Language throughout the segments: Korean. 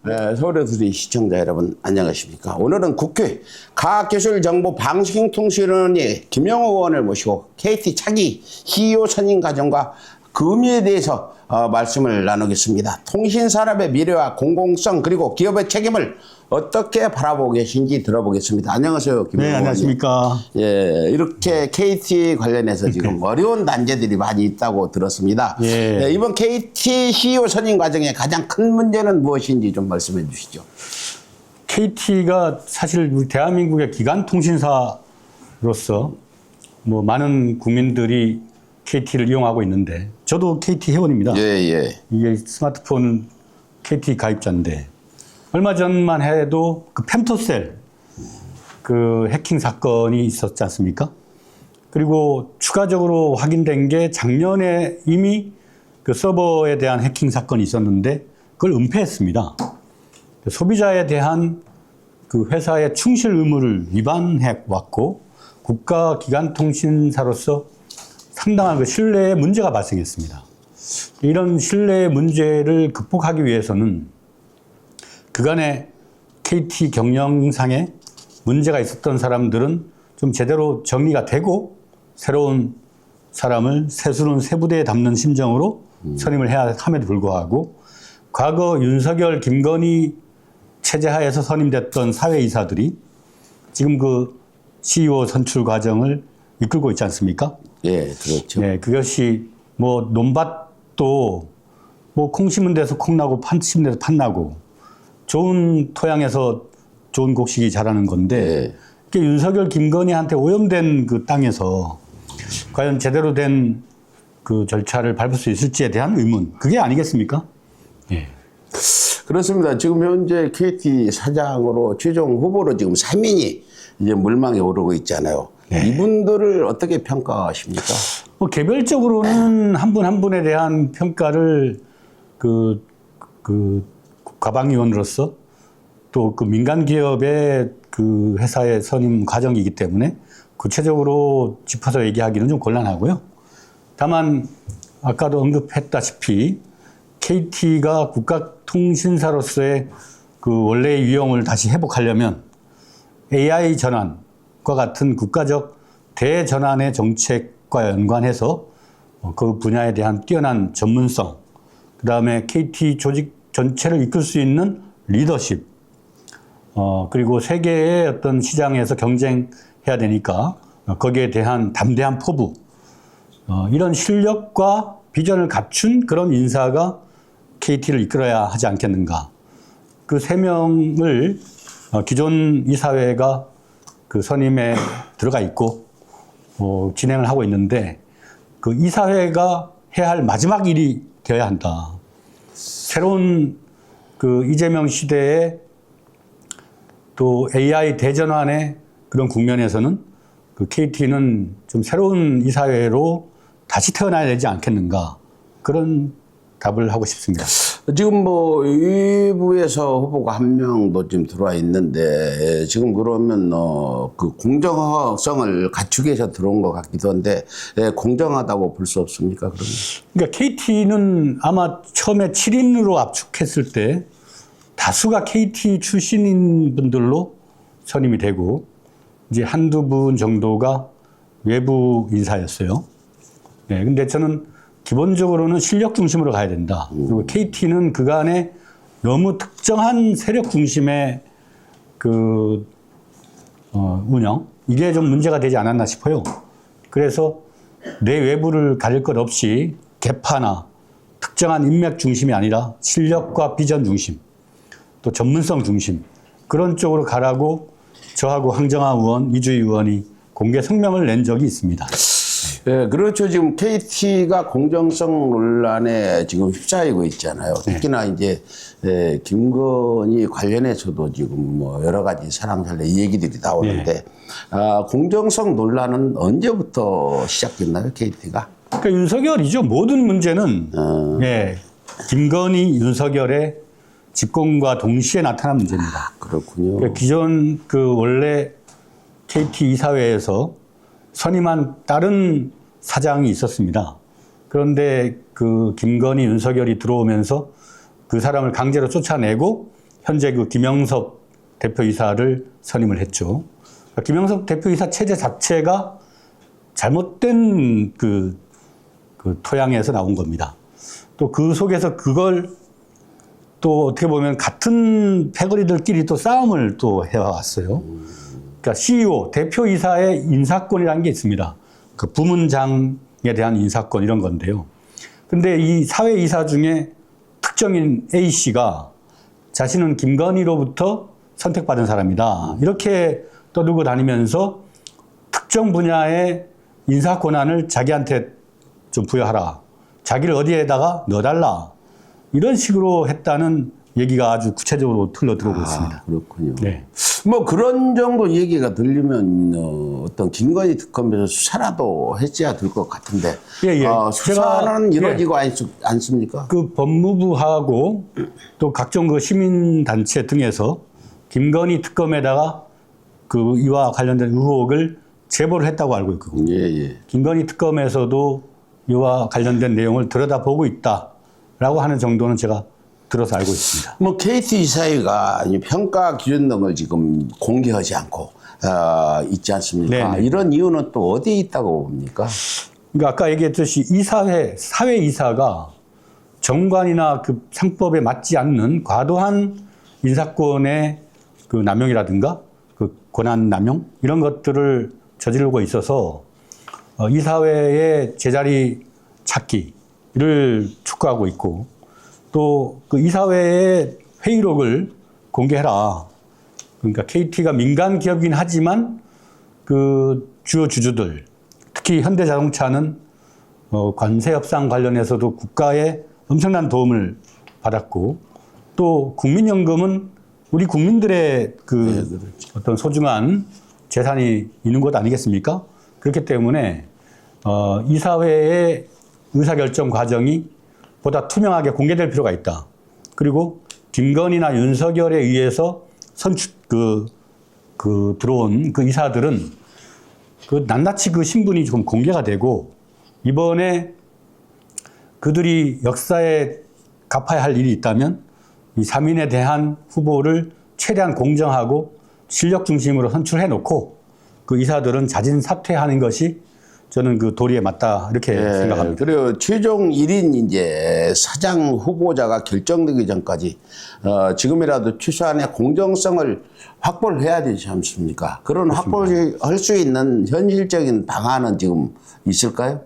서울의 시청자 여러분 안녕하십니까. 오늘은 국회 과학기술정보방송통신위원회 김영호 의원을 모시고 KT 차기 CEO 선임 과정과 그 의미에 대해서 말씀을 나누겠습니다. 통신산업의 미래와 공공성 그리고 기업의 책임을 어떻게 바라보고 계신지 들어보겠습니다. 안녕하세요, 김영호 의원님. 네, 안녕하십니까. 예, 이렇게 KT 관련해서 지금 어려운 난제들이 많이 있다고 들었습니다. 예. 예, 이번 KT CEO 선임 과정의 가장 큰 문제는 무엇인지 좀 말씀해 주시죠. KT가 사실 우리 대한민국의 기간 통신사로서 많은 국민들이 KT를 이용하고 있는데 저도 KT 회원입니다. 예, 예. 이게 스마트폰 KT 가입자인데 얼마 전만 해도 그 펜토셀 그 해킹 사건이 있었지 않습니까? 그리고 추가적으로 확인된 게 작년에 이미 그 서버에 대한 해킹 사건이 있었는데 그걸 은폐했습니다. 소비자에 대한 그 회사의 충실 의무를 위반해 왔고 국가기관통신사로서 상당한 그 신뢰에 문제가 발생했습니다. 이런 신뢰의 문제를 극복하기 위해서는 그간의 KT 경영상에 문제가 있었던 사람들은 좀 제대로 정리가 되고 새로운 사람을 새수는 새 부대에 담는 심정으로 선임을 해야 함에도 불구하고 과거 윤석열, 김건희 체제 하에서 선임됐던 사회이사들이 지금 그 CEO 선출 과정을 이끌고 있지 않습니까? 예, 그렇죠. 네, 그것이 논밭도 콩 심은 데서 콩 나고 판 심은 데서 판 나고 좋은 토양에서 좋은 곡식이 자라는 건데 네. 윤석열, 김건희한테 오염된 그 땅에서 과연 제대로 된 그 절차를 밟을 수 있을지에 대한 의문, 그게 아니겠습니까? 예. 그렇습니다. 지금 현재 KT 사장으로 최종 후보로 지금 3인이 이제 물망에 오르고 있잖아요. 네. 이분들을 어떻게 평가하십니까? 개별적으로는 한 분 한 분에 대한 평가를 그 과방위원으로서 또 그 민간 기업의 그 회사의 선임 과정이기 때문에 구체적으로 짚어서 얘기하기는 좀 곤란하고요. 다만 아까도 언급했다시피 KT가 국가통신사로서의 그 원래의 위용을 다시 회복하려면 AI 전환과 같은 국가적 대전환의 정책과 연관해서 그 분야에 대한 뛰어난 전문성, 그 다음에 KT 조직 전체를 이끌 수 있는 리더십, 그리고 세계의 어떤 시장에서 경쟁해야 되니까 거기에 대한 담대한 포부, 이런 실력과 비전을 갖춘 그런 인사가 KT를 이끌어야 하지 않겠는가. 그 3명을 기존 이사회가 그 선임에 들어가 있고 진행을 하고 있는데 그 이사회가 해야 할 마지막 일이 되어야 한다. 새로운 그 이재명 시대에 또 AI 대전환의 그런 국면에서는 그 KT는 좀 새로운 이사회로 다시 태어나야 되지 않겠는가. 그런 답을 하고 싶습니다. 지금 일부에서 후보가 한 명도 지금 들어와 있는데 지금 그러면 그 공정성을 갖추기 위해서 들어온 것 같기도 한데 공정하다고 볼 수 없습니까? 그러면? 그러니까 KT는 아마 처음에 7인으로 압축했을 때 다수가 KT 출신인 분들로 선임이 되고 이제 한두 분 정도가 외부 인사였어요. 네, 근데 저는 기본적으로는 실력 중심으로 가야 된다. 그리고 KT는 그간에 너무 특정한 세력 중심의 그 운영, 이게 좀 문제가 되지 않았나 싶어요. 그래서 내 외부를 가릴 것 없이 개파나 특정한 인맥 중심이 아니라 실력과 비전 중심, 또 전문성 중심, 그런 쪽으로 가라고 저하고 황정화 의원, 이주희 의원이 공개 성명을 낸 적이 있습니다. 네, 그렇죠. 지금 KT가 공정성 논란에 지금 휩싸이고 있잖아요. 특히나 이제 김건희 관련해서도 지금 여러 가지 사랑살래 이 얘기들이 나오는데 공정성 논란은 언제부터 시작됐나요, KT가? 그러니까 윤석열이죠. 모든 문제는 김건희, 윤석열의 집권과 동시에 나타난 문제입니다. 그렇군요. 그러니까 기존 그 원래 KT 이사회에서 선임한 다른 사장이 있었습니다. 그런데 그 김건희, 윤석열이 들어오면서 그 사람을 강제로 쫓아내고 현재 그 김영섭 대표이사를 선임을 했죠. 그러니까 김영섭 대표이사 체제 자체가 잘못된 그 토양에서 나온 겁니다. 또 그 속에서 그걸 또 어떻게 보면 같은 패거리들끼리 또 싸움을 또 해왔어요. 그러니까 CEO, 대표이사의 인사권이라는 게 있습니다. 그 부문장에 대한 인사권 이런 건데요. 근데 이 사회이사 중에 특정인 A씨가 자신은 김건희로부터 선택받은 사람이다. 이렇게 떠들고 다니면서 특정 분야의 인사 권한을 자기한테 좀 부여하라. 자기를 어디에다가 넣어달라. 이런 식으로 했다는 얘기가 아주 구체적으로 흘러들어오고 있습니다. 그렇군요. 네. 뭐 그런 정도 얘기가 들리면 어떤 김건희 특검에서 수사라도 했어야 될 것 같은데 예. 수사는 이루어지고 않습니까? 그 법무부하고 또 각종 그 시민단체 등에서 김건희 특검에다가 그 이와 관련된 의혹을 제보를 했다고 알고 있거든요. 예. 김건희 특검에서도 이와 관련된 내용을 들여다보고 있다라고 하는 정도는 제가 들어서 알고 있습니다. 뭐 KT 이사회가 평가 기준 등을 지금 공개하지 않고 있지 않습니까? 네네. 이런 이유는 또 어디에 있다고 봅니까? 그러니까 아까 얘기했듯이 사회이사가 정관이나 그 상법에 맞지 않는 과도한 인사권의 그 남용이라든가 그 권한 남용 이런 것들을 저지르고 있어서 이사회의 제자리 찾기를 촉구하고 있고 또 그 이사회의 회의록을 공개해라. 그러니까 KT가 민간 기업이긴 하지만 그 주요 주주들 특히 현대자동차는 관세 협상 관련해서도 국가의 엄청난 도움을 받았고 또 국민연금은 우리 국민들의 그 어떤 소중한 재산이 있는 것 아니겠습니까? 그렇기 때문에 이사회의 의사결정 과정이 보다 투명하게 공개될 필요가 있다. 그리고 김건희나 윤석열에 의해서 들어온 그 이사들은 그 낱낱이 그 신분이 좀 공개가 되고 이번에 그들이 역사에 갚아야 할 일이 있다면 이 3인에 대한 후보를 최대한 공정하고 실력 중심으로 선출해 놓고 그 이사들은 자진 사퇴하는 것이 저는 그 도리에 맞다 이렇게 생각합니다. 그리고 최종 1인 이제 사장 후보자가 결정되기 전까지 지금이라도 최소한의 공정성을 확보를 해야 되지 않습니까? 그런 확보를 할 수 있는 현실적인 방안은 지금 있을까요?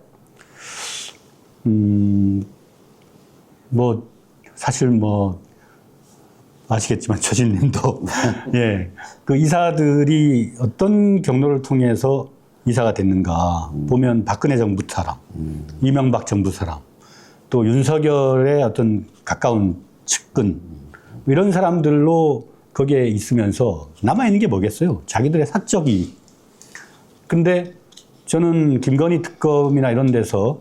뭐 사실 뭐 아시겠지만 조진님도 예, 그 이사들이 어떤 경로를 통해서 이사가 됐는가 보면 박근혜 정부 사람, 이명박 정부 사람, 또 윤석열의 어떤 가까운 측근 이런 사람들로 거기에 있으면서 남아있는 게 뭐겠어요? 자기들의 사적 이익. 근데 저는 김건희 특검이나 이런 데서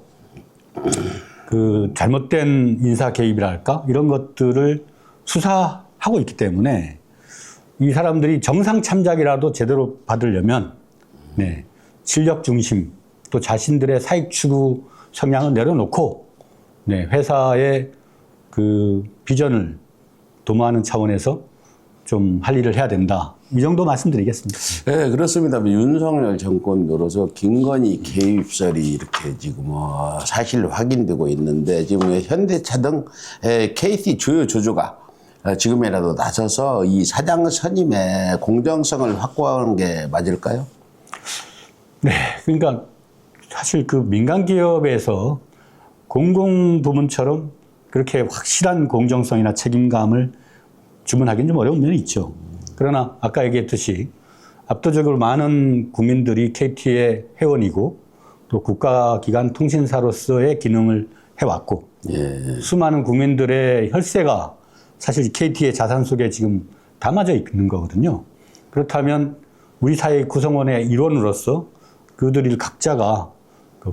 그 잘못된 인사 개입이랄까 이런 것들을 수사하고 있기 때문에 이 사람들이 정상 참작이라도 제대로 받으려면 네, 실력 중심 또 자신들의 사익 추구 성향을 내려놓고 네, 회사의 그 비전을 도모하는 차원에서 좀 할 일을 해야 된다. 이 정도 말씀드리겠습니다. 네, 그렇습니다. 윤석열 정권 들어서 김건희 개입설이 이렇게 지금 사실 확인되고 있는데 지금 현대차 등 KT 주요 주주가 지금이라도 나서서 이 사장 선임의 공정성을 확보하는 게 맞을까요? 네, 그러니까 사실 그 민간 기업에서 공공 부문처럼 그렇게 확실한 공정성이나 책임감을 주문하기는 좀 어려운 면이 있죠. 그러나 아까 얘기했듯이 압도적으로 많은 국민들이 KT의 회원이고 또 국가기관 통신사로서의 기능을 해왔고 수많은 국민들의 혈세가 사실 KT의 자산 속에 지금 담아져 있는 거거든요. 그렇다면 우리 사회 구성원의 일원으로서 그들이 각자가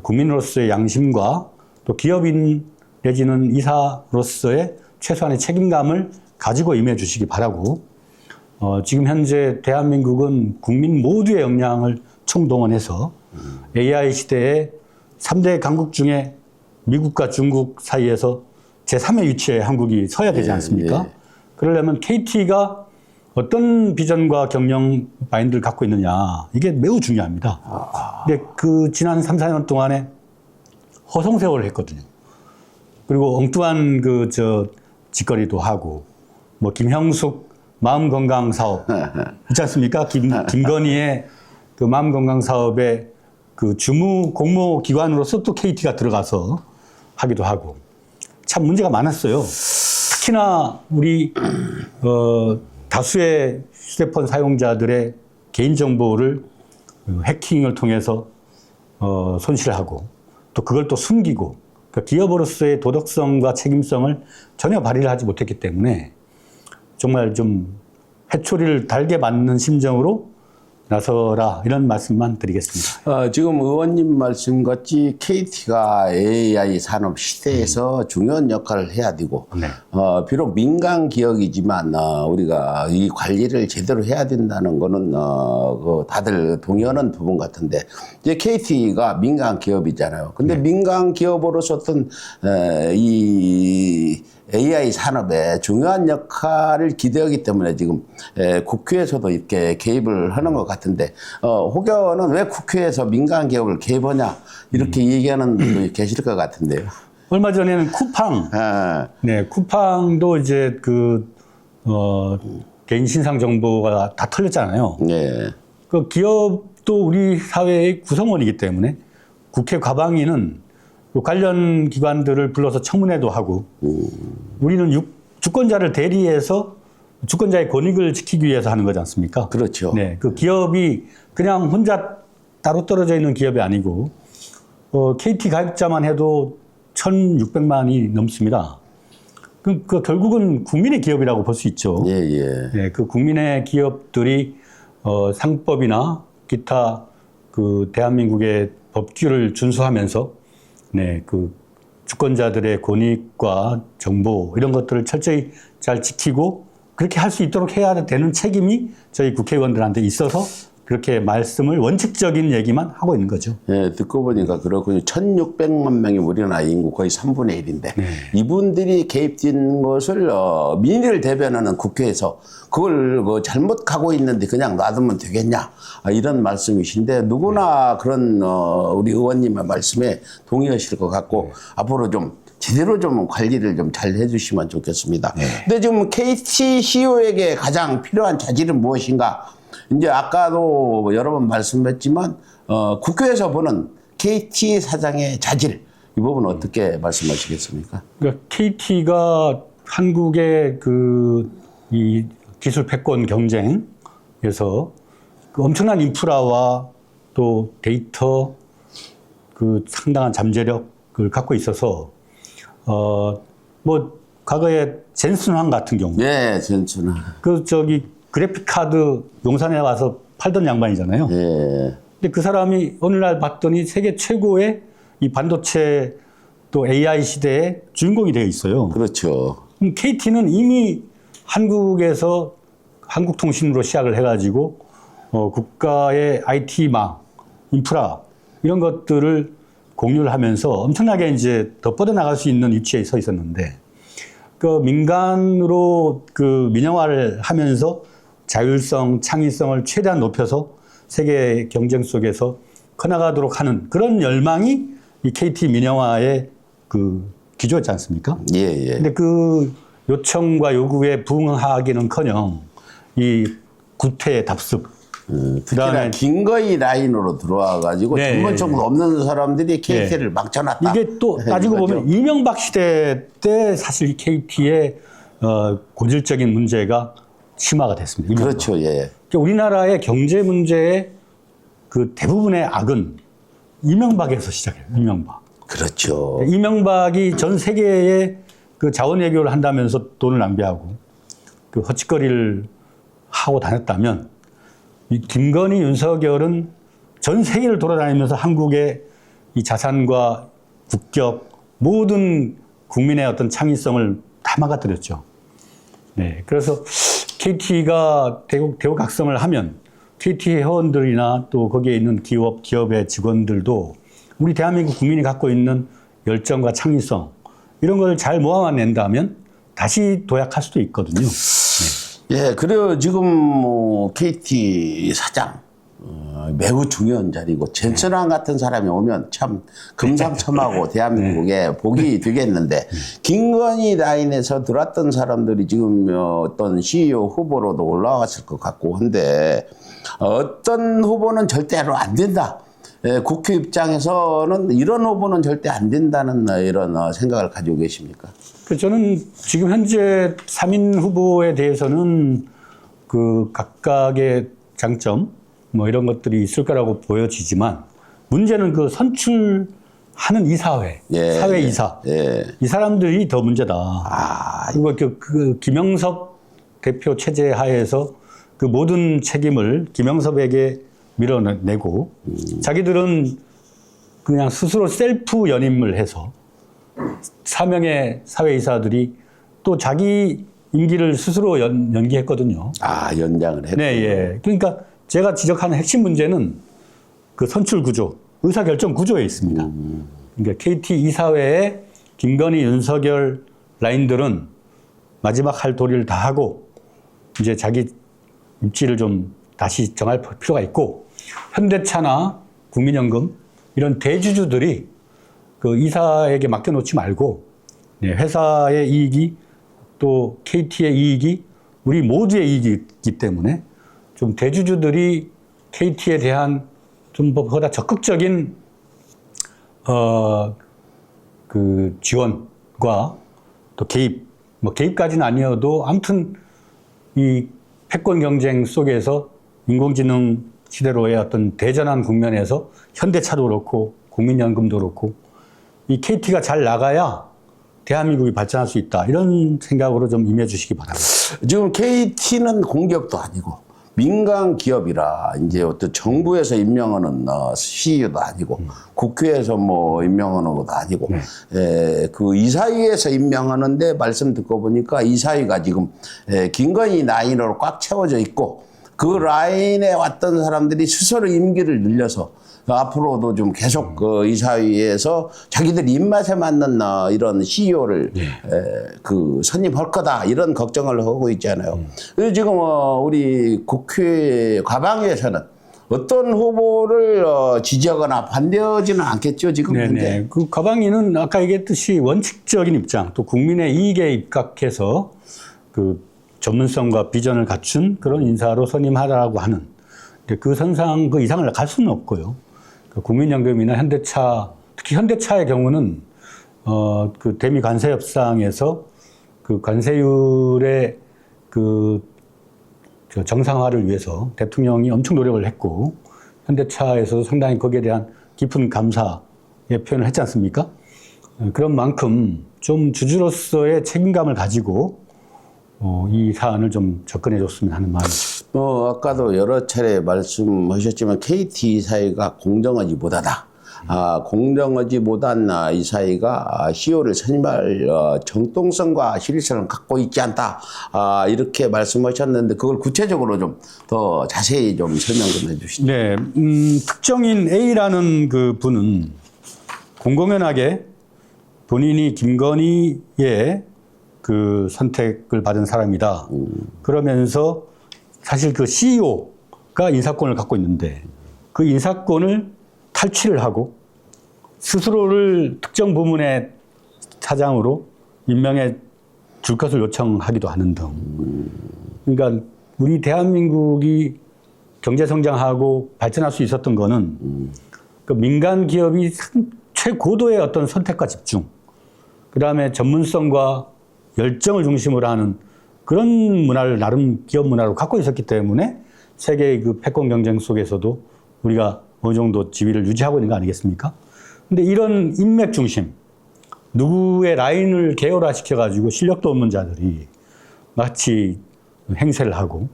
국민으로서의 양심과 또 기업인 내지는 이사로서의 최소한의 책임감을 가지고 임해 주시기 바라고 지금 현재 대한민국은 국민 모두의 역량을 총동원해서 AI 시대에 3대 강국 중에 미국과 중국 사이에서 제3의 위치에 한국이 서야 되지 않습니까? 그러려면 KT가 어떤 비전과 경영 마인드를 갖고 있느냐, 이게 매우 중요합니다. 근데 그 지난 3, 4년 동안에 허송세월을 했거든요. 그리고 엉뚱한 짓거리도 하고, 뭐 김형숙 마음건강 사업 있지 않습니까? 김건희의 그 마음건강 사업에 그 주무 공모 기관으로서 또 KT가 들어가서 하기도 하고, 참 문제가 많았어요. 특히나 우리 다수의 휴대폰 사용자들의 개인정보를 해킹을 통해서 손실하고, 또 그걸 또 숨기고, 그러니까 기업으로서의 도덕성과 책임성을 전혀 발휘를 하지 못했기 때문에 정말 좀 해초리를 달게 맞는 심정으로 나서라, 이런 말씀만 드리겠습니다. 지금 의원님 말씀같이 KT가 AI 산업 시대에서 중요한 역할을 해야 되고, 네. 비록 민간 기업이지만 우리가 이 관리를 제대로 해야 된다는 거는 다들 동의하는 부분 같은데, 이제 KT가 민간 기업이잖아요. 근데 민간 기업으로서 어떤 이 AI 산업에 중요한 역할을 기대하기 때문에 지금 국회에서도 이렇게 개입을 하는 것 같은데, 혹여는 왜 국회에서 민간 기업을 개입하냐 이렇게 얘기하는 분도 계실 것 같은데요. 얼마 전에는 쿠팡, 네, 쿠팡도 이제 개인 신상 정보가 다 털렸잖아요. 네. 그 기업도 우리 사회의 구성원이기 때문에 국회 과방위는 관련 기관들을 불러서 청문회도 하고, 우리는 주권자를 대리해서 주권자의 권익을 지키기 위해서 하는 거지 않습니까? 그렇죠. 네, 그 기업이 그냥 혼자 따로 떨어져 있는 기업이 아니고, KT 가입자만 해도 1,600만이 넘습니다. 그 결국은 국민의 기업이라고 볼 수 있죠. 예, 예. 네, 그 국민의 기업들이 상법이나 기타 그 대한민국의 법규를 준수하면서, 네, 그 주권자들의 권익과 정보 이런 것들을 철저히 잘 지키고 그렇게 할 수 있도록 해야 되는 책임이 저희 국회의원들한테 있어서 그렇게 말씀을, 원칙적인 얘기만 하고 있는 거죠. 예, 듣고 보니까 그렇군요. 1,600만 명이 우리나라 인구 거의 3분의 1인데, 이분들이 개입된 것을 민의를 대변하는 국회에서 그걸 잘못 가고 있는데 그냥 놔두면 되겠냐, 이런 말씀이신데, 누구나 그런 우리 의원님의 말씀에 동의하실 것 같고, 앞으로 좀 제대로 좀 관리를 좀 잘 해주시면 좋겠습니다. 근데 지금 KT CEO에게 가장 필요한 자질은 무엇인가? 이제 아까도 여러 번 말씀했지만 국회에서 보는 KT 사장의 자질, 이 부분은 어떻게 말씀하시겠습니까? 그러니까 KT가 한국의 이 기술 패권 경쟁에서 그 엄청난 인프라와 또 데이터, 그 상당한 잠재력을 갖고 있어서 뭐 과거에 젠슨황 같은 경우, 네, 전춘아. 그래픽 카드 용산에 와서 팔던 양반이잖아요. 예. 근데 그 사람이 어느 날 봤더니 세계 최고의 이 반도체 또 AI 시대의 주인공이 되어 있어요. 그렇죠. KT는 이미 한국에서 한국통신으로 시작을 해가지고 국가의 IT망, 인프라 이런 것들을 공유를 하면서 엄청나게 이제 더 뻗어나갈 수 있는 위치에 서 있었는데, 그 민간으로 그 민영화를 하면서 자율성, 창의성을 최대한 높여서 세계 경쟁 속에서 커나가도록 하는 그런 열망이 이 KT 민영화의 그 기조였지 않습니까? 예, 예. 근데 그 요청과 요구에 부응하기는커녕 이 구태의 답습, 특히나 김건희 라인으로 들어와가지고 네, 전문적으로 없는 사람들이 KT를 네. 막쳐놨다. 이게 또 따지고 보면 이명박 시대 때 사실 KT의 고질적인 문제가 심화가 됐습니다. 이명박. 그렇죠, 예. 그러니까 우리나라의 경제 문제의 그 대부분의 악은 이명박에서 시작해요. 이명박. 그렇죠. 이명박이 전 세계에 그 자원 외교를 한다면서 돈을 낭비하고 그 헛짓거리를 하고 다녔다면, 이 김건희, 윤석열은 전 세계를 돌아다니면서 한국의 이 자산과 국격, 모든 국민의 어떤 창의성을 다 막아뜨렸죠. 네. 그래서 KT가 대우각성을 하면 KT 회원들이나 또 거기에 있는 기업의 직원들도 우리 대한민국 국민이 갖고 있는 열정과 창의성, 이런 걸 잘 모아낸다면 다시 도약할 수도 있거든요. 예, 그래요. 지금 뭐 KT 사장 매우 중요한 자리고 젠슨왕 같은 사람이 오면 참 금상첨화고 대한민국에 복이 되겠는데 김건희 라인에서 들어왔던 사람들이 지금 어떤 CEO 후보로도 올라왔을 것 같고 한데 어떤 후보는 절대로 안 된다. 예, 국회 입장에서는 이런 후보는 절대 안 된다는 이런 생각을 가지고 계십니까? 저는 지금 현재 3인 후보에 대해서는 그 각각의 장점 뭐 이런 것들이 있을 거라고 보여지지만 문제는 그 선출하는 이사회, 예, 사회이사 예. 이 사람들이 더 문제다. 그리고 그 김영섭 대표 체제 하에서 그 모든 책임을 김영섭에게 밀어내고 자기들은 그냥 스스로 셀프 연임을 해서 4명의 사회이사들이 또 자기 임기를 스스로 연기했거든요. 연장을 했고. 네, 예. 그러니까 제가 지적하는 핵심 문제는 그 선출 구조, 의사결정 구조에 있습니다. 그러니까 KT 이사회의 김건희, 윤석열 라인들은 마지막 할 도리를 다 하고 이제 자기 입지를 좀 다시 정할 필요가 있고 현대차나 국민연금 이런 대주주들이 그 이사에게 맡겨놓지 말고 회사의 이익이 또 KT의 이익이 우리 모두의 이익이기 때문에 좀 대주주들이 KT에 대한 좀 보다 적극적인 그 지원과 또 개입, 뭐 개입까지는 아니어도 아무튼 이 패권 경쟁 속에서 인공지능 시대로의 어떤 대전환 국면에서 현대차도 그렇고 국민연금도 그렇고 이 KT가 잘 나가야 대한민국이 발전할 수 있다. 이런 생각으로 좀 임해주시기 바랍니다. 지금 KT는 공기업도 아니고 민간 기업이라 이제 어떤 정부에서 임명하는 CEO도 아니고 국회에서 뭐 임명하는 것도 아니고 그 이사위에서 임명하는데 말씀 듣고 보니까 이사위가 지금 김건희 라인으로 꽉 채워져 있고 그 라인에 왔던 사람들이 스스로 임기를 늘려서 앞으로도 좀 계속 그 이사위에서 자기들 입맛에 맞는 이런 CEO를 그 선임할 거다 이런 걱정을 하고 있잖아요. 그래서 지금 우리 국회 과방위에서는 어떤 후보를 지지하거나 반대하지는 않겠죠 지금 현재. 그 과방위는 아까 얘기했듯이 원칙적인 입장 또 국민의 이익에 입각해서 그 전문성과 비전을 갖춘 그런 인사로 선임하라고 하는 그 선상 그 이상을 갈 수는 없고요. 국민연금이나 현대차, 특히 현대차의 경우는 그 대미 관세 협상에서 그 관세율의 그 정상화를 위해서 대통령이 엄청 노력을 했고 현대차에서도 상당히 거기에 대한 깊은 감사의 표현을 했지 않습니까? 그런 만큼 좀 주주로서의 책임감을 가지고 이 사안을 좀 접근해 줬으면 하는 마음이죠. 아까도 여러 차례 말씀하셨지만 KT 이사회가 공정하지 못하다. 공정하지 못한 이사회가 CEO를 선임할 정통성과 실리성을 갖고 있지 않다. 이렇게 말씀하셨는데 그걸 구체적으로 좀 더 자세히 좀 설명 좀 해주시죠. 네, 특정인 A라는 그 분은 공공연하게 본인이 김건희의 그 선택을 받은 사람이다. 그러면서 사실 그 CEO가 인사권을 갖고 있는데 그 인사권을 탈취를 하고 스스로를 특정 부문의 사장으로 임명해 줄 것을 요청하기도 하는 등. 그러니까 우리 대한민국이 경제성장하고 발전할 수 있었던 거는 그 민간 기업이 최고도의 어떤 선택과 집중, 그 다음에 전문성과 열정을 중심으로 하는 그런 문화를 나름 기업 문화로 갖고 있었기 때문에 세계의 그 패권 경쟁 속에서도 우리가 어느 정도 지위를 유지하고 있는 거 아니겠습니까? 근데 이런 인맥 중심, 누구의 라인을 계열화 시켜가지고 실력도 없는 자들이 마치 행세를 하고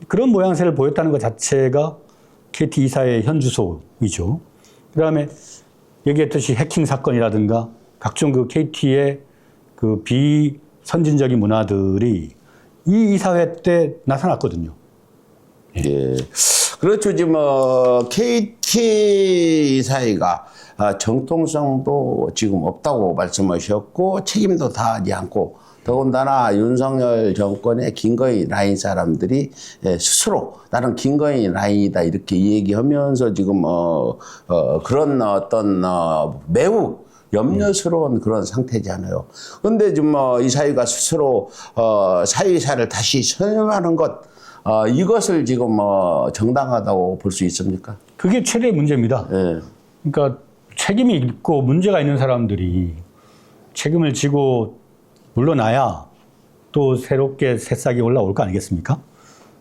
그런 모양새를 보였다는 것 자체가 KT 이사의 현주소이죠. 그 다음에 얘기했듯이 해킹 사건이라든가 각종 그 KT의 그 비선진적인 문화들이 이 이사회 때 나타났거든요. 예. 그렇죠. 지금 KT 이사회가 정통성도 지금 없다고 말씀하셨고 책임도 다하지 않고 더군다나 윤석열 정권의 김건희 라인 사람들이 스스로 나는 김건희 라인이다 이렇게 얘기하면서 지금 그런 어떤 매우 염려스러운 그런 상태잖아요. 그런데 지금 이사위가 스스로 사위사를 다시 선임하는 것 이것을 지금 정당하다고 볼 수 있습니까? 그게 최대 문제입니다. 예. 그러니까 책임이 있고 문제가 있는 사람들이 책임을 지고 물러나야 또 새롭게 새싹이 올라올 거 아니겠습니까?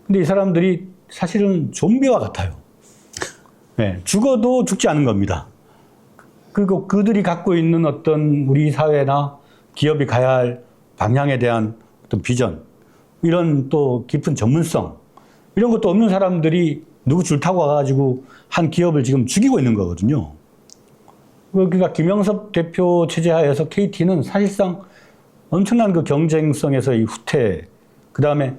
근데 이 사람들이 사실은 좀비와 같아요. 네, 죽어도 죽지 않은 겁니다. 그리고 그들이 갖고 있는 어떤 우리 사회나 기업이 가야 할 방향에 대한 어떤 비전, 이런 또 깊은 전문성, 이런 것도 없는 사람들이 누구 줄 타고 와가지고 한 기업을 지금 죽이고 있는 거거든요. 그러니까 김영섭 대표 체제 하에서 KT는 사실상 엄청난 그 경쟁성에서의 후퇴, 그 다음에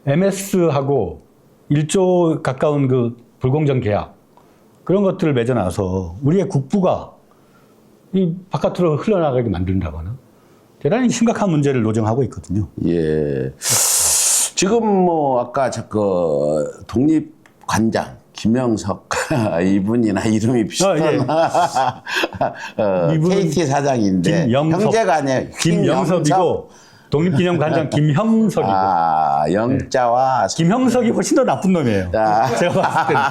MS하고 1조 가까운 그 불공정 계약, 그런 것들을 맺어놔서 우리의 국부가 이 바깥으로 흘러나가게 만든다거나 대단히 심각한 문제를 노정하고 있거든요. 예. 지금 아까 그 독립관장 김영석 이분이나 이름이 비슷한 이분은 KT 사장인데 김영석, 형제가 아니에요. 김영섭이고 독립기념관장 김형석이고. 영자와 김형석이 훨씬 더 나쁜 놈이에요. 제가 봤을 때는.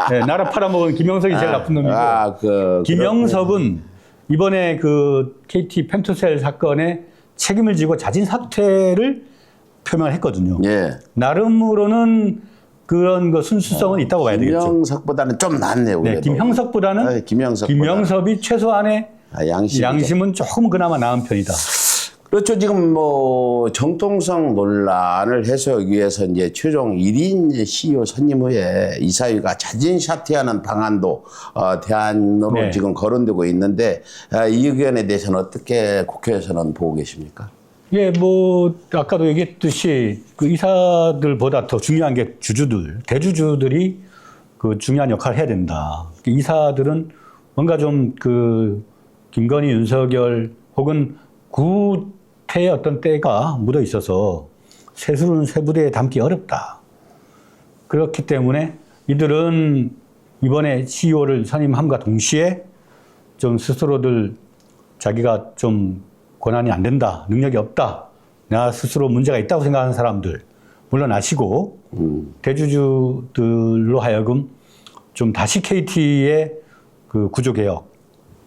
네, 나라 팔아먹은 김형석이 제일 나쁜 놈이고. 김형석은 이번에 그 KT 펜토셀 사건에 책임을 지고 자진 사퇴를 표명을 했거든요. 예. 나름으로는 그런 그 순수성은 있다고 봐야 되겠죠. 김영석보다는 좀 낫네요. 네, 김형석보다는 김영섭이 최소한의 양심은 조금 그나마 나은 편이다. 그렇죠. 지금 정통성 논란을 해소하기 위해서 이제 최종 1인 CEO 선임 후에 이사위가 자진 사퇴하는 방안도 대안으로 네. 지금 거론되고 있는데 이 의견에 대해서는 어떻게 국회에서는 보고 계십니까? 예, 아까도 얘기했듯이 그 이사들보다 더 중요한 게 주주들, 대주주들이 그 중요한 역할을 해야 된다. 이사들은 뭔가 좀 그 김건희, 윤석열 혹은 구태의 어떤 때가 묻어 있어서 세술은 쇠부대에 담기 어렵다. 그렇기 때문에 이들은 이번에 CEO를 선임함과 동시에 좀 스스로들 자기가 좀 권한이 안 된다, 능력이 없다, 나 스스로 문제가 있다고 생각하는 사람들 물러나시고 대주주들로 하여금 좀 다시 KT의 그 구조개혁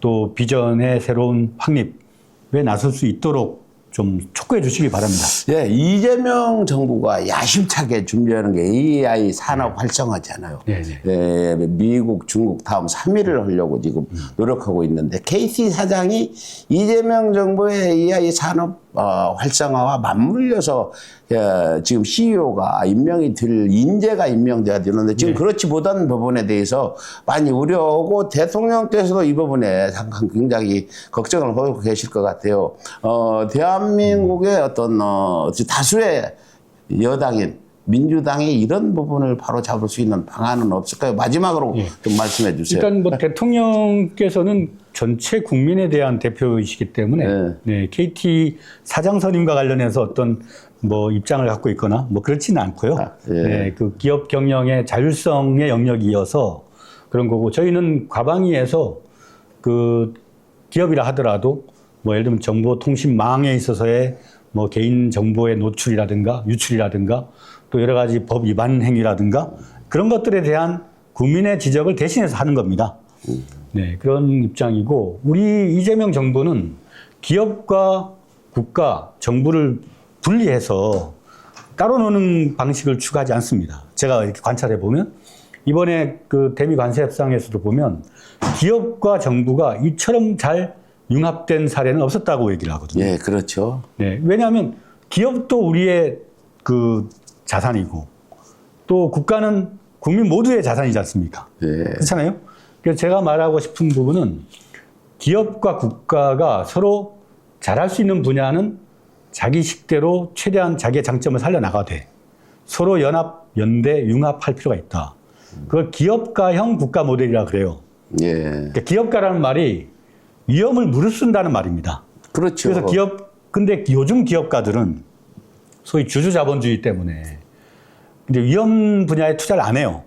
또 비전의 새로운 확립에 나설 수 있도록 좀 촉구해 주시기 바랍니다. 예, 이재명 정부가 야심차게 준비하는 게 AI 산업 활성화잖아요. 예, 미국, 중국 다음 3위를 하려고 지금 노력하고 있는데 KT 사장이 이재명 정부의 AI 산업 활성화와 맞물려서 지금 CEO가 인재가 임명돼야 되는데 지금 그렇지 못한 부분에 대해서 많이 우려하고 대통령께서도 이 부분에 상당히 굉장히 걱정을 하고 계실 것 같아요. 대한민국의 어떤 다수의 여당인 민주당이 이런 부분을 바로 잡을 수 있는 방안은 없을까요? 마지막으로 좀 말씀해 주세요. 일단 대통령께서는 전체 국민에 대한 대표이시기 때문에 네, KT 사장 선임과 관련해서 어떤 입장을 갖고 있거나 그렇지는 않고요. 네, 그 기업 경영의 자율성의 영역이어서 그런 거고 저희는 과방위에서 그 기업이라 하더라도 예를 들면 정보통신망에 있어서의 개인 정보의 노출이라든가 유출이라든가 또 여러 가지 법 위반 행위라든가 그런 것들에 대한 국민의 지적을 대신해서 하는 겁니다. 네, 그런 입장이고 우리 이재명 정부는 기업과 국가, 정부를 분리해서 따로 노는 방식을 추구하지 않습니다. 제가 이렇게 관찰해 보면 이번에 그 대미 관세 협상에서도 보면 기업과 정부가 이처럼 잘 융합된 사례는 없었다고 얘기를 하거든요. 네, 그렇죠. 네, 왜냐하면 기업도 우리의 그 자산이고 또 국가는 국민 모두의 자산이지 않습니까? 그렇잖아요. 그래서 제가 말하고 싶은 부분은 기업과 국가가 서로 잘할 수 있는 분야는 자기 식대로 최대한 자기의 장점을 살려나가되 서로 연합, 연대, 융합할 필요가 있다. 그걸 기업가형 국가 모델이라 그래요. 그러니까 기업가라는 말이 위험을 무릅쓴다는 말입니다. 그렇죠. 그래서 기업 근데 요즘 기업가들은 소위 주주자본주의 때문에 이제 위험 분야에 투자를 안 해요.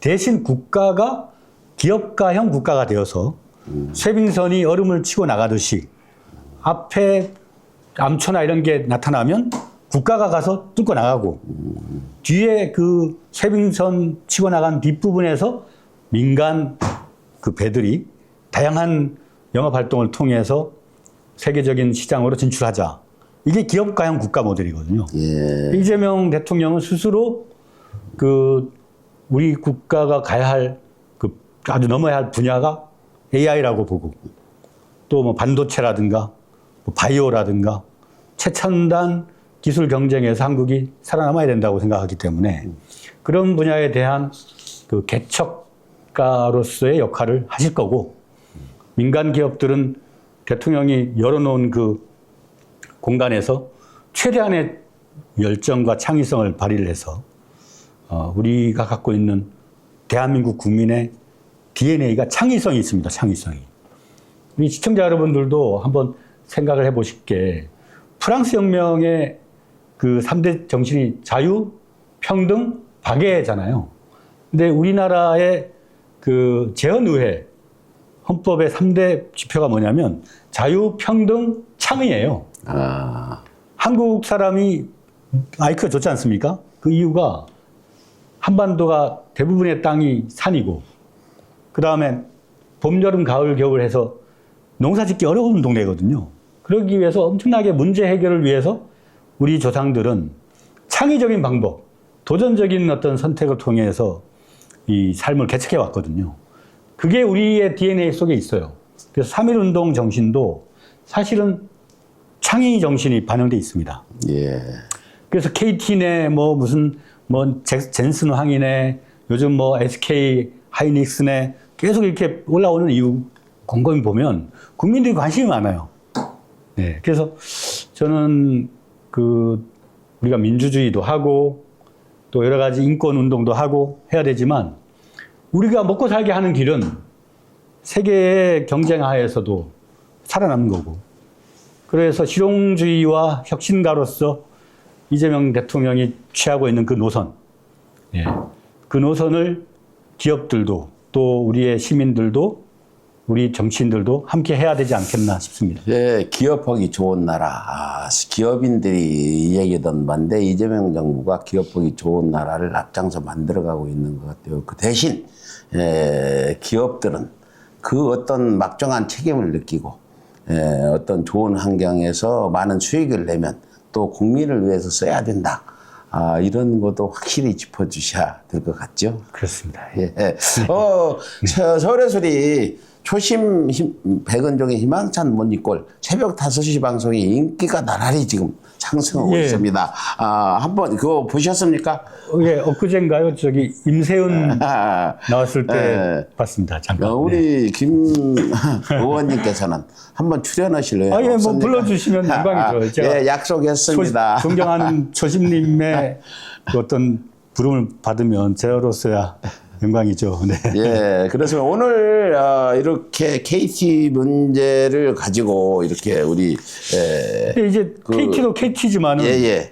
대신 국가가 기업가형 국가가 되어서 쇠빙선이 얼음을 치고 나가듯이 앞에 암초나 이런 게 나타나면 국가가 가서 뚫고 나가고 뒤에 그 쇠빙선 치고 나간 뒷부분에서 민간 그 배들이 다양한 영업 활동을 통해서 세계적인 시장으로 진출하자. 이게 기업가형 국가 모델이거든요. 예. 이재명 대통령은 스스로 그 우리 국가가 가야 할 그 아주 넘어야 할 분야가 AI라고 보고 또 뭐 반도체라든가 뭐 바이오라든가 최첨단 기술 경쟁에서 한국이 살아남아야 된다고 생각하기 때문에 그런 분야에 대한 그 개척가로서의 역할을 하실 거고 민간 기업들은 대통령이 열어놓은 그 공간에서 최대한의 열정과 창의성을 발휘를 해서 우리가 갖고 있는 대한민국 국민의 DNA가 창의성이 있습니다. 창의성이. 우리 시청자 여러분들도 한번 생각을 해보실 게 프랑스 혁명의 그 3대 정신이 자유, 평등, 박애잖아요. 근데 우리나라의 그 제헌의회 헌법의 3대 지표가 뭐냐면 자유, 평등, 창의예요. 한국 사람이 IQ가 좋지 않습니까? 그 이유가 한반도가 대부분의 땅이 산이고 그 다음에 봄, 여름, 가을, 겨울 해서 농사 짓기 어려운 동네거든요. 그러기 위해서 엄청나게 문제 해결을 위해서 우리 조상들은 창의적인 방법, 도전적인 어떤 선택을 통해서 이 삶을 개척해 왔거든요. 그게 우리의 DNA 속에 있어요. 그래서 3.1운동 정신도 사실은 창의 정신이 반영돼 있습니다. 예. 그래서 KT네, 뭐 무슨, 뭐 젠슨 황이네, 요즘 뭐 SK 하이닉스네 계속 이렇게 올라오는 이유 곰곰이 보면 국민들이 관심이 많아요. 네. 그래서 저는 그 우리가 민주주의도 하고 또 여러 가지 인권 운동도 하고 해야 되지만 우리가 먹고 살게 하는 길은 세계의 경쟁하에서도 살아남는 거고 그래서 실용주의와 혁신가로서 이재명 대통령이 취하고 있는 그 노선, 예. 그 노선을 기업들도 또 우리의 시민들도 우리 정치인들도 함께 해야 되지 않겠나 싶습니다. 예, 기업하기 좋은 나라. 기업인들이 얘기하던 반대 이재명 정부가 기업하기 좋은 나라를 앞장서 만들어가고 있는 것 같아요. 그 대신 기업들은 그 어떤 막중한 책임을 느끼고 어떤 좋은 환경에서 많은 수익을 내면 또 국민을 위해서 써야 된다. 이런 것도 확실히 짚어주셔야 될 것 같죠? 그렇습니다. 예. 서울예술이 초심 백은종의 희망찬 못니꼴 새벽 5시 방송이 인기가 나날이 지금 상승하고 예. 있습니다. 한번 그거 보셨습니까? 예, 엊그제인가요? 저기 임세훈 나왔을 때 봤습니다. 잠깐. 우리 김 의원님께서는 한번 출연하실래요? 예, 뭐 불러주시면 영광이죠. 제가 예, 약속했습니다. 존경하는 초심님의 그 어떤 부름을 받으면 제로서야 영광이죠. 네. 예, 그래서 오늘 이렇게 KT 문제를 가지고 이렇게 우리 근데 이제 KT도 KT지만은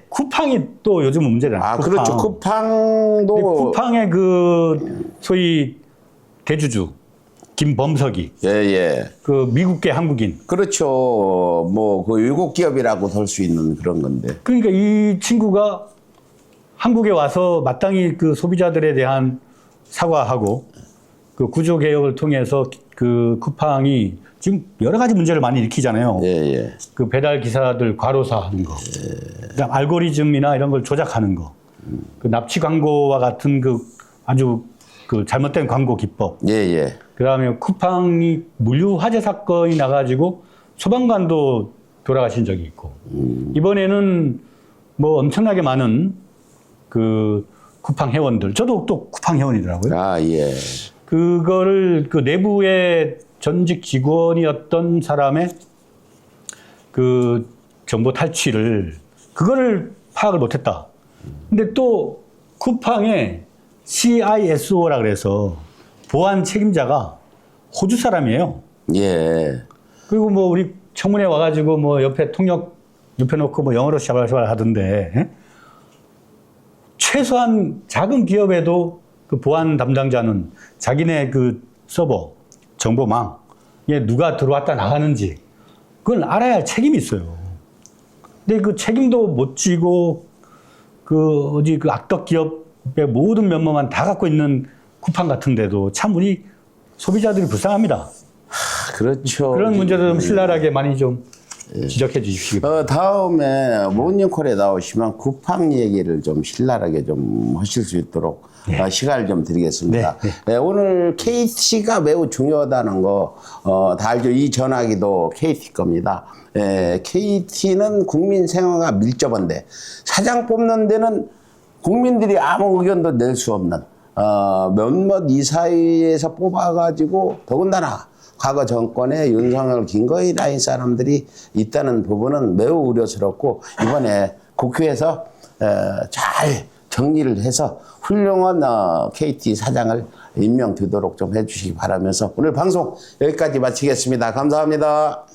쿠팡이 또 요즘 문제잖아요. 쿠팡. 그렇죠. 쿠팡도 쿠팡의 그 소위 대주주 김범석이 그 미국계 한국인 그렇죠. 뭐 그 외국 기업이라고 할 수 있는 그런 건데. 그러니까 이 친구가 한국에 와서 마땅히 그 소비자들에 대한 사과하고 그 구조 개혁을 통해서 그 쿠팡이 지금 여러 가지 문제를 많이 일으키잖아요. 그 배달 기사들 과로사하는 거, 그다음 알고리즘이나 이런 걸 조작하는 거, 그 납치 광고와 같은 그 아주 그 잘못된 광고 기법. 그다음에 쿠팡이 물류 화재 사건이 나가지고 소방관도 돌아가신 적이 있고 이번에는 뭐 엄청나게 많은 그 쿠팡 회원들, 저도 또 쿠팡 회원이더라고요. 그거를 그 내부의 전직 직원이었던 사람의 그 정보 탈취를, 그거를 파악을 못했다. 근데 또 쿠팡의 CISO라 그래서 보안 책임자가 호주 사람이에요. 그리고 뭐 우리 청문회 와가지고 뭐 옆에 통역 눕혀놓고 뭐 영어로 샤발샤발 하던데 예? 최소한 작은 기업에도 그 보안 담당자는 자기네 그 서버 정보망에 누가 들어왔다 나가는지 그걸 알아야 할 책임이 있어요. 근데 그 책임도 못 지고 그 어디 그 악덕 기업의 모든 면모만 다 갖고 있는 쿠팡 같은데도 참 우리 소비자들이 불쌍합니다. 그렇죠. 그런 문제도 좀 신랄하게 많이 좀 지적해 주십시오. 다음에 모닝콜에 나오시면 쿠팡 얘기를 좀 신랄하게 좀 하실 수 있도록 시간을 좀 드리겠습니다. 오늘 KT가 매우 중요하다는 거 다 알죠. 이 전화기도 KT 겁니다. KT는 국민 생활과 밀접한데 사장 뽑는 데는 국민들이 아무 의견도 낼 수 없는 몇몇 이사회에서 뽑아가지고 더군다나 과거 정권에 윤석열, 김건희 라인 사람들이 있다는 부분은 매우 우려스럽고 이번에 국회에서 잘 정리를 해서 훌륭한 KT 사장을 임명되도록 좀 해주시기 바라면서 오늘 방송 여기까지 마치겠습니다. 감사합니다.